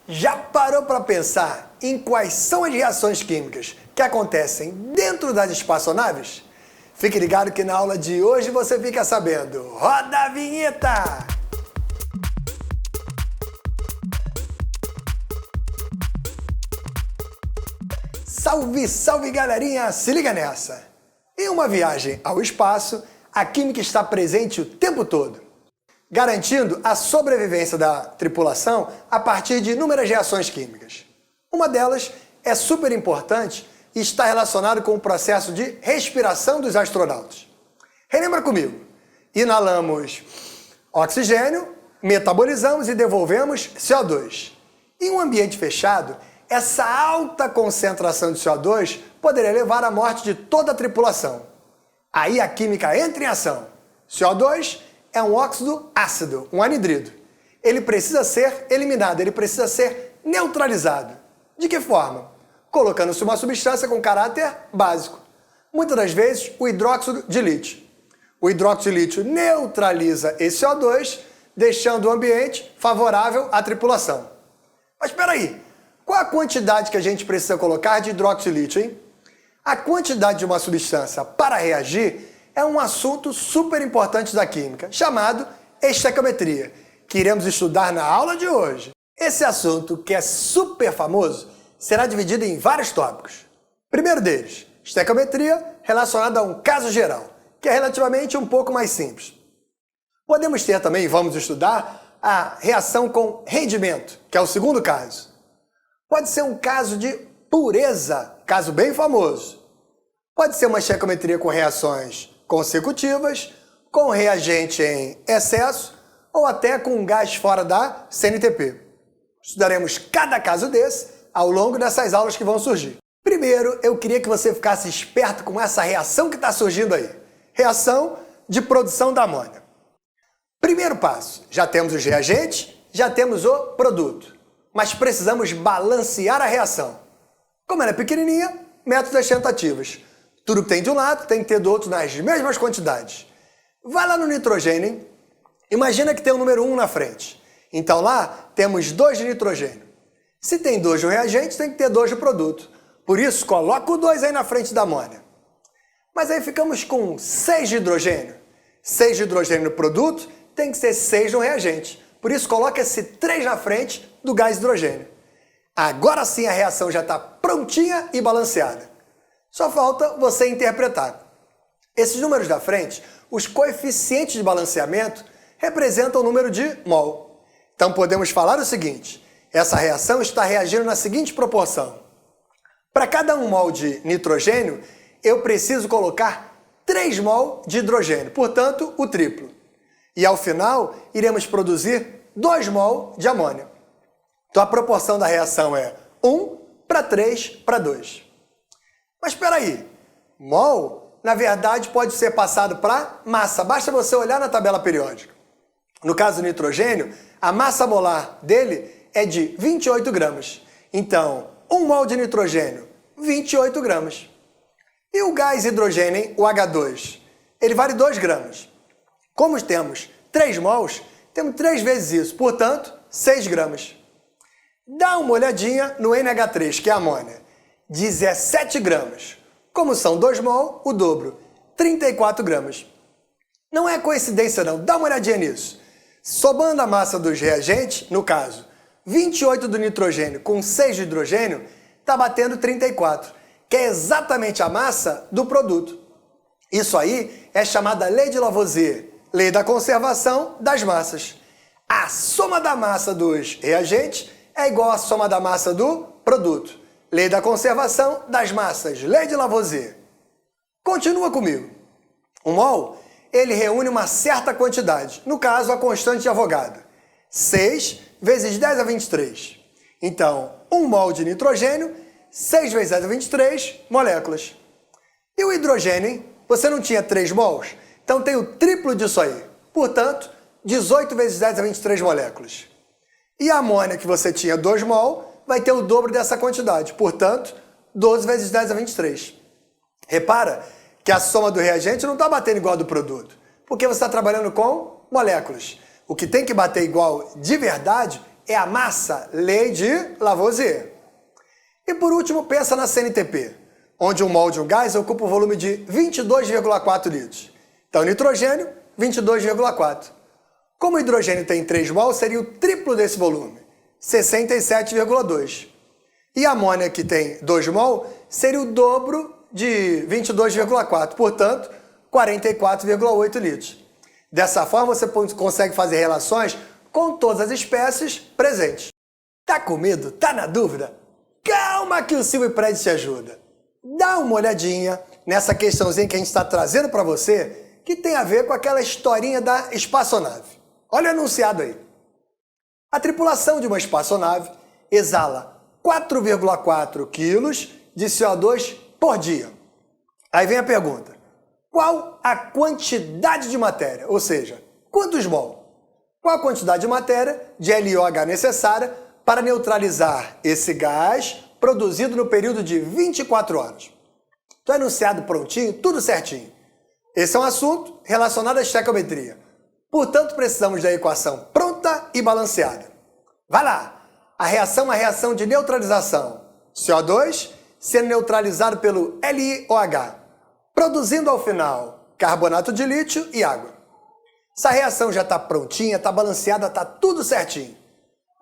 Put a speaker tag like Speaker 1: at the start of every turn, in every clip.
Speaker 1: Já parou para pensar em quais são as reações químicas que acontecem dentro das espaçonaves? Fique ligado que na aula de hoje você fica sabendo. Roda a vinheta! Salve, salve galerinha! Se liga nessa! Em uma viagem ao espaço, a química está presente o tempo todo, garantindo a sobrevivência da tripulação a partir de inúmeras reações químicas. Uma delas é super importante e está relacionada com o processo de respiração dos astronautas. Relembra comigo, inalamos oxigênio, metabolizamos e devolvemos CO2. Em um ambiente fechado, essa alta concentração de CO2 poderia levar à morte de toda a tripulação. Aí a química entra em ação. CO2 é um óxido ácido, um anidrido. Ele precisa ser eliminado, ele precisa ser neutralizado. De que forma? Colocando-se uma substância com caráter básico. Muitas das vezes, o hidróxido de lítio. O hidróxido de lítio neutraliza esse CO2, deixando o ambiente favorável à tripulação. Mas espera aí, qual a quantidade que a gente precisa colocar de hidróxido de lítio, hein? A quantidade de uma substância para reagir é um assunto super importante da química, chamado estequiometria, que iremos estudar na aula de hoje. Esse assunto, que é super famoso, será dividido em vários tópicos. Primeiro deles, estequiometria relacionada a um caso geral, que é relativamente um pouco mais simples. Podemos ter também, vamos estudar, a reação com rendimento, que é o segundo caso. Pode ser um caso de pureza, caso bem famoso. Pode ser uma estequiometria com reações consecutivas, com reagente em excesso ou até com um gás fora da CNTP. Estudaremos cada caso desse ao longo dessas aulas que vão surgir. Primeiro, eu queria que você ficasse esperto com essa reação que está surgindo aí. Reação de produção da amônia. Primeiro passo, já temos os reagentes, já temos o produto. Mas precisamos balancear a reação. Como ela é pequenininha, método das tentativas. Tudo que tem de um lado tem que ter do outro nas mesmas quantidades. Vai lá no nitrogênio, hein? Imagina que tem o número 1 na frente. Então lá temos 2 de nitrogênio. Se tem 2 de reagente, tem que ter 2 de produto. Por isso, coloca o 2 aí na frente da amônia. Mas aí ficamos com 6 de hidrogênio. 6 de hidrogênio no produto tem que ser 6 no reagente. Por isso, coloca esse 3 na frente do gás hidrogênio. Agora sim a reação já está prontinha e balanceada. Só falta você interpretar. Esses números da frente, os coeficientes de balanceamento, representam o número de mol. Então podemos falar o seguinte, essa reação está reagindo na seguinte proporção. Para cada 1 mol de nitrogênio, eu preciso colocar 3 mol de hidrogênio, portanto, o triplo. E ao final, iremos produzir 2 mol de amônia. Então a proporção da reação é 1 para 3 para 2. Mas espera aí, mol, na verdade, pode ser passado para massa. Basta você olhar na tabela periódica. No caso do nitrogênio, a massa molar dele é de 28 gramas. Então, 1 mol de nitrogênio, 28 gramas. E o gás hidrogênio, hein, o H2, ele vale 2 gramas. Como temos 3 mols, temos 3 vezes isso, portanto, 6 gramas. Dá uma olhadinha no NH3, que é a amônia. 17 gramas. Como são 2 mol, o dobro, 34 gramas. Não é coincidência não, dá uma olhadinha nisso. Somando a massa dos reagentes, no caso, 28 do nitrogênio com 6 de hidrogênio, está batendo 34, que é exatamente a massa do produto. Isso aí é chamada lei de Lavoisier, lei da conservação das massas. A soma da massa dos reagentes é igual à soma da massa do produto. Lei da conservação das massas, lei de Lavoisier. Continua comigo. O mol, ele reúne uma certa quantidade, no caso a constante de Avogadro. 6 vezes 10 a 23. Então, 1 mol de nitrogênio, 6 vezes 10 a 23 moléculas. E o hidrogênio, hein? Você não tinha 3 mols? Então tem o triplo disso aí. Portanto, 18 vezes 10 a 23 moléculas. E a amônia, que você tinha 2 mol, vai ter o dobro dessa quantidade. Portanto, 12 vezes 10 a 23. Repara que a soma do reagente não está batendo igual a do produto, porque você está trabalhando com moléculas. O que tem que bater igual de verdade é a massa, lei de Lavoisier. E por último, pensa na CNTP, onde um mol de um gás ocupa um volume de 22,4 litros. Então, nitrogênio, 22,4. Como o hidrogênio tem 3 mol, seria o triplo desse volume, 67,2. E a amônia, que tem 2 mol, seria o dobro de 22,4, portanto, 44,8 litros. Dessa forma, você consegue fazer relações com todas as espécies presentes. Tá com medo? Tá na dúvida? Calma que o Silvio Prédio te ajuda. Dá uma olhadinha nessa questãozinha que a gente está trazendo para você, que tem a ver com aquela historinha da espaçonave. Olha o enunciado aí. A tripulação de uma espaçonave exala 4,4 quilos de CO2 por dia. Aí vem a pergunta: qual a quantidade de matéria? Ou seja, quantos mol? Qual a quantidade de matéria de LiOH necessária para neutralizar esse gás produzido no período de 24 horas? Então, enunciado prontinho, tudo certinho. Esse é um assunto relacionado à estequiometria. Portanto, precisamos da equação pronta e balanceada. Vai lá! A reação é uma reação de neutralização. CO2 sendo neutralizado pelo LiOH, produzindo ao final carbonato de lítio e água. Essa reação já está prontinha, está balanceada, está tudo certinho.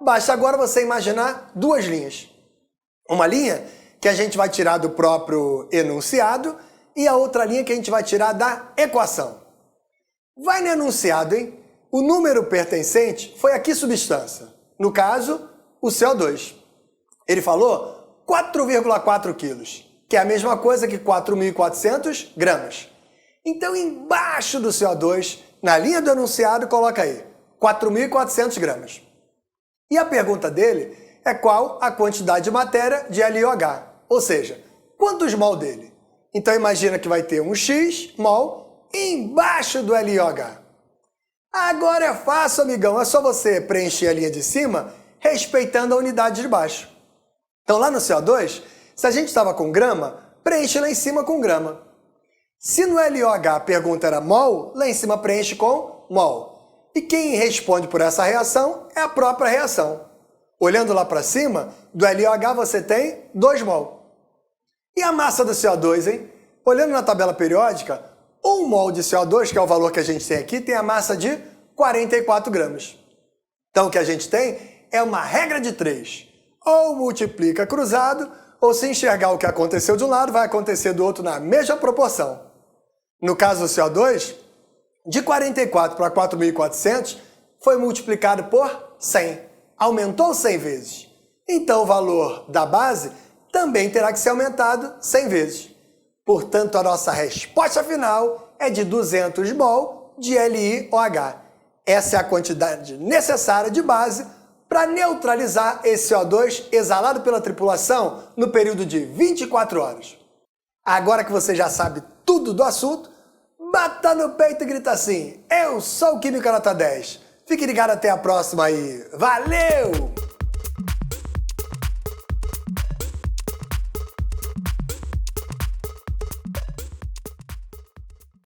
Speaker 1: Basta agora você imaginar duas linhas. Uma linha que a gente vai tirar do próprio enunciado e a outra linha que a gente vai tirar da equação. Vai no enunciado, hein? O número pertencente foi a que substância? No caso, o CO2. Ele falou 4,4 quilos, que é a mesma coisa que 4.400 gramas. Então, embaixo do CO2, na linha do enunciado, coloca aí 4.400 gramas. E a pergunta dele é qual a quantidade de matéria de LiOH, ou seja, quantos mol dele? Então imagina que vai ter um X mol embaixo do LiOH. Agora é fácil, amigão, é só você preencher a linha de cima respeitando a unidade de baixo. Então lá no CO2, se a gente estava com grama, preenche lá em cima com grama. Se no LiOH a pergunta era mol, lá em cima preenche com mol. E quem responde por essa reação é a própria reação. Olhando lá para cima, do LiOH você tem 2 mol. E a massa do CO2, hein? Olhando na tabela periódica, 1 mol de CO2, que é o valor que a gente tem aqui, tem a massa de 44 gramas. Então o que a gente tem é uma regra de 3. Ou multiplica cruzado, ou se enxergar o que aconteceu de um lado, vai acontecer do outro na mesma proporção. No caso do CO2, de 44 para 4.400 foi multiplicado por 100. Aumentou 100 vezes. Então o valor da base também terá que ser aumentado 100 vezes. Portanto, a nossa resposta final é de 200 mol de LiOH. Essa é a quantidade necessária de base para neutralizar esse CO2 exalado pela tripulação no período de 24 horas. Agora que você já sabe tudo do assunto, bata no peito e grita assim: eu sou o Química Nota 10. Fique ligado até a próxima aí. Valeu!